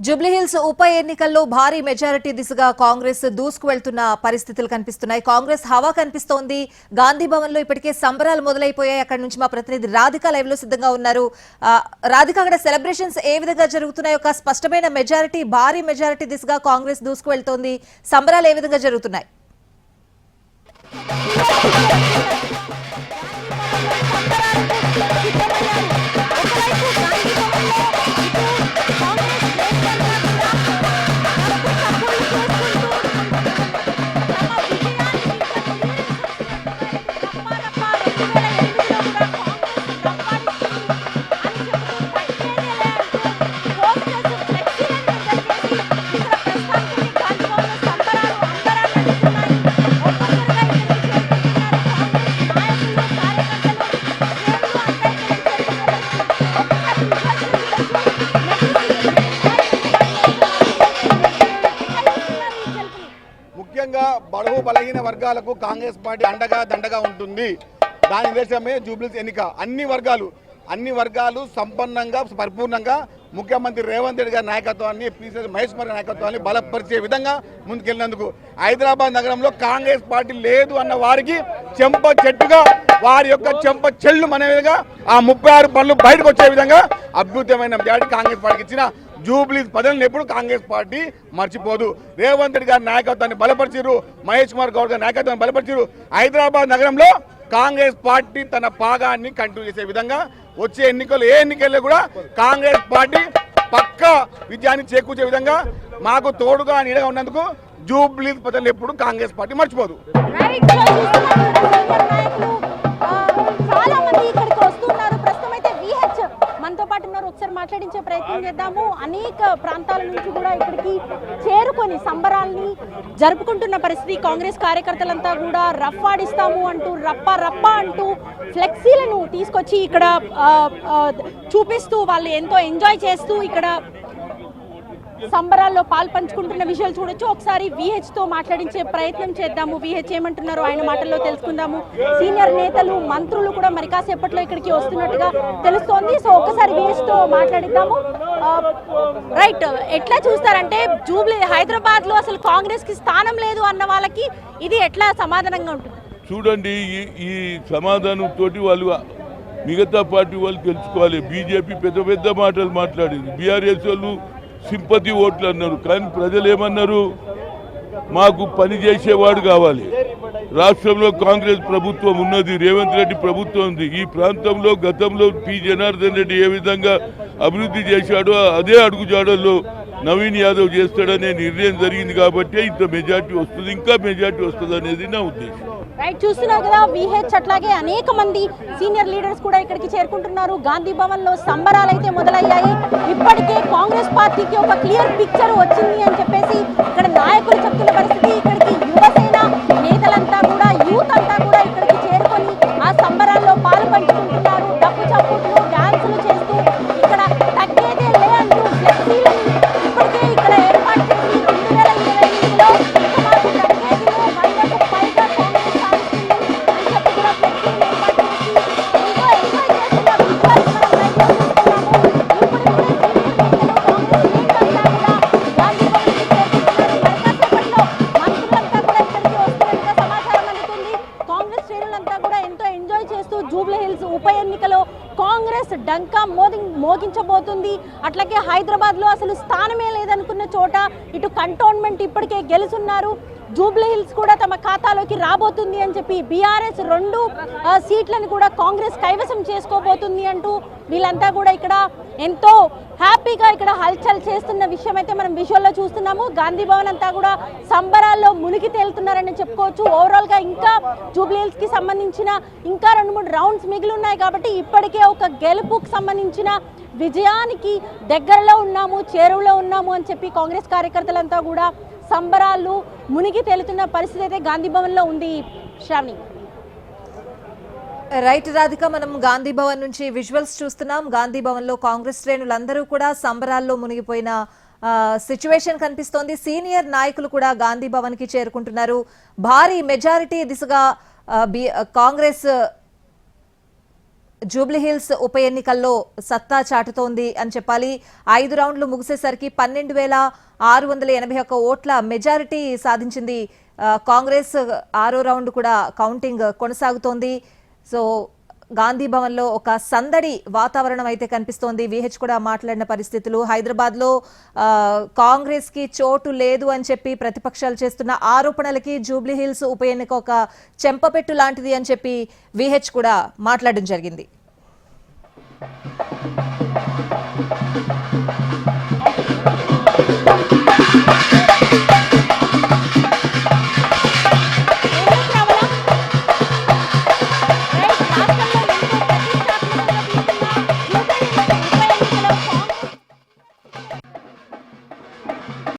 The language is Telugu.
జూబ్లీహిల్స్ ఉప ఎన్నికల్లో భారీ మెజారిటీ దిశగా కాంగ్రెస్ దూసుకు వెళ్తున్న పరిస్థితులు కనిపిస్తున్నాయి. కాంగ్రెస్ హవా కనిపిస్తోంది. గాంధీ భవన్ లో ఇప్పటికే సంబరాలు మొదలైపోయాయి. అక్కడి నుంచి మా ప్రతినిధి రాధిక లైవ్ లో సిద్ధంగా ఉన్నారు. రాధిక, అక్కడ సెలబ్రేషన్స్ ఏ విధంగా జరుగుతున్నాయి? ఒక స్పష్టమైన మెజారిటీ, భారీ మెజారిటీ దిశగా కాంగ్రెస్ దూసుకు వెళ్తోంది. సంబరాలు ఏ విధంగా జరుగుతున్నాయి? బడుగు బలహీన వర్గాలకు కాంగ్రెస్ పార్టీ అండగా దండగా ఉంటుంది. దాని దేశమే జూబ్లీహిల్స్ ఎన్నిక. అన్ని వర్గాలు సంపన్నంగా పరిపూర్ణంగా ముఖ్యమంత్రి రేవంత్ రెడ్డి గారి నాయకత్వాన్ని, పిసిసి మహేష్ కుమార్ నాయకత్వాన్ని బలపరిచే విధంగా ముందుకెళ్లినందుకు హైదరాబాద్ నగరంలో కాంగ్రెస్ పార్టీ లేదు అన్న వారికి చెంప చెట్టుగా, వారి యొక్క చెంప చెల్లు అనే విధంగా ఆ 36 పనులు బయటకు వచ్చే విధంగా అద్భుతమైన మెజారిటీ కాంగ్రెస్ పార్టీకి ఇచ్చిన జూబ్లీహిల్స్ ప్రజలను ఎప్పుడు కాంగ్రెస్ పార్టీ మర్చిపోదు. రేవంత్ రెడ్డి గారి నాయకత్వాన్ని బలపరిచారు, మహేష్ కుమార్ గౌడ్ గారి నాయకత్వాన్ని బలపరిచారు. హైదరాబాద్ నగరంలో కాంగ్రెస్ పార్టీ తన పాగాన్ని కంటిన్యూ చేసే విధంగా వచ్చే ఎన్నికలు ఏ ఎన్నికల్లో కూడా కాంగ్రెస్ పార్టీ పక్కా విజయాన్ని చేకూర్చే విధంగా మాకు తోడుగా నీడగా ఉన్నందుకు జూబ్లీహిల్స్ ప్రజలు ఎప్పుడు కాంగ్రెస్ పార్టీ మర్చిపోదు. ఒకసారి మాట్లాడించే ప్రయత్నం చేద్దాము. అనేక ప్రాంతాల నుంచి కూడా ఇక్కడికి చేరుకొని సంబరాల్ని జరుపుకుంటున్న పరిస్థితి. కాంగ్రెస్ కార్యకర్తలంతా కూడా రఫ్ఫాడిస్తాము అంటూ రప్ప అంటూ ఫ్లెక్సీలను తీసుకొచ్చి ఇక్కడ చూపిస్తూ వాళ్ళు ఎంతో ఎంజాయ్ చేస్తూ ఇక్కడ సంబరాల్లో పాల్పంచుకుంటున్న విషయాలు చూడొచ్చు. ఒకసారి విహెచ్ తో మాట్లాడించే ప్రయత్నం చేద్దాము. విహెచ్ ఏమంటున్నారో ఆయన మాటల్లో తెలుసుకుందాము. సీనియర్ నేతలు, మంత్రులు కూడా మరి కాసేపట్లో ఇక్కడికి వస్తున్నట్టుగా తెలుస్తోంది. సో ఒక్కసారి విహెచ్ తో మాట్లాడిద్దాము. రైట్, ఎట్లా చూస్తారంటే హైదరాబాద్ లో అసలు కాంగ్రెస్ కి స్థానం లేదు అన్న వాళ్ళకి ఇది ఎట్లా సమాధానంగా ఉంటుంది? చూడండి, ఈ సమాధానం తోటి వాళ్ళు మిగతా పార్టీ వాళ్ళు తెలుసుకోవాలి. బీజేపీ పెద్ద పెద్ద మాటలు మాట్లాడింది, బీఆర్ఎస్ వాళ్ళు సింపతి ఓట్లు అన్నారు. కానీ ప్రజలు ఏమన్నారు? మాకు పని చేసేవాడు కావాలి. రాష్ట్రంలో కాంగ్రెస్ ప్రభుత్వం ఉన్నది, రేవంత్ రెడ్డి ప్రభుత్వం ఉంది. ఈ ప్రాంతంలో గతంలో పి జనార్దన్ రెడ్డి ఏ విధంగా అభివృద్ధి చేశాడో అదే అడుగుజాడల్లో నవీన్ యాదవ్ చేస్తాడనే నిర్ణయం జరిగింది. కాబట్టి ఇంత మెజార్టీ వస్తుంది, ఇంకా మెజార్టీ వస్తుంది అనేది నా ఉద్దేశం. రైట్, చూస్తున్నారు కదా విహెచ్, అట్లాగే అనేక మంది సీనియర్ లీడర్స్ కూడా ఇక్కడికి చేరుకుంటున్నారు. గాంధీ భవన్ లో సంబరాలు అయితే మొదలయ్యాయి. ఇప్పటికే కాంగ్రెస్ పార్టీకి ఒక క్లియర్ పిక్చర్ వచ్చింది అని చెప్పేసి ఇక్కడ నాయకులు చెప్తున్న పరిస్థితి. ఇక్కడికి యువసేన నేతలంతా కూడా, యూత్ అంతా కూడా ఇక్కడికి చేరుకొని ఆ సంబరాల్లో పాలు పంచుకుంటున్నారు. డప్పు చప్పుట్లు, డాన్సులు చేస్తూ ఇక్కడ తగ్గేదే లే అంటూ ఫ్లెక్సీలని ఇప్పటికే ఇక్కడ ఏర్పాటు చేసి 2028లో జూబ్లీహిల్స్ ఉప ఎన్నికలో కాంగ్రెస్ డంకా మోగించబోతుంది. అట్లాగే హైదరాబాద్ లో అసలు స్థానమే లేదనుకున్న చోట ఇటు కంటోన్మెంట్ ఇప్పటికే గెలుచున్నారు. జూబ్లీహిల్స్ కూడా తమ ఖాతాలోకి రాబోతుంది అని చెప్పి బీఆర్ఎస్ 2 సీట్లను కూడా కాంగ్రెస్ కైవసం చేసుకోబోతుంది అంటూ వీళ్ళంతా కూడా ఇక్కడ ఎంతో హ్యాపీగా ఇక్కడ హల్చల్ చేస్తున్న విషయం అయితే మనం విజువల్లో చూస్తున్నాము. గాంధీ భవన్ అంతా కూడా సంబరాల్లో మునిగి తేలుతున్నారని చెప్పుకోవచ్చు. ఓవరాల్ గా ఇంకా జూబ్లీహిల్స్ కి సంబంధించిన ఇంకా 2-3 రౌండ్స్ మిగిలి ఉన్నాయి. కాబట్టి ఇప్పటికే ఒక గెలుపుకు సంబంధించిన విజయానికి దగ్గరలో ఉన్నాము, చేరువలో ఉన్నాము అని చెప్పి కాంగ్రెస్ కార్యకర్తలంతా కూడా సంబరాలు మునిగి తేలుతున్న పరిస్థితి అయితే గాంధీ భవన్ లో ఉంది. శ్రావణి. రైట్ రాధిక, మనం గాంధీ భవన్ నుంచి విజువల్స్ చూస్తున్నాం. గాంధీ భవన్ లో కాంగ్రెస్ శ్రేణులందరూ కూడా సంబరాల్లో మునిగిపోయిన సిచ్యువేషన్ కనిపిస్తోంది. సీనియర్ నాయకులు కూడా గాంధీ భవన్ కి చేరుకుంటున్నారు. భారీ మెజారిటీ దిశగా కాంగ్రెస్ జూబ్లీహిల్స్ ఉప ఎన్నికల్లో సత్తా చాటుతోంది అని చెప్పాలి. 5 రౌండ్లు ముగిసేసరికి 12,681 ఓట్ల మెజారిటీ సాధించింది కాంగ్రెస్. 6వ రౌండ్ కూడా కౌంటింగ్ కొనసాగుతోంది. సో గాంధీ భవన్ లో ఒక సందడి వాతావరణం అయితే కనిపిస్తోంది. విహెచ్ కూడా మాట్లాడిన పరిస్థితులు. హైదరాబాద్ లో కాంగ్రెస్ కి చోటు లేదు అని చెప్పి ప్రతిపక్షాలు చేస్తున్న ఆరోపణలకి జూబ్లీహిల్స్ ఉప ఎన్నిక ఒక చెంపపెట్టు లాంటిది అని చెప్పి విహెచ్ కూడా మాట్లాడడం జరిగింది.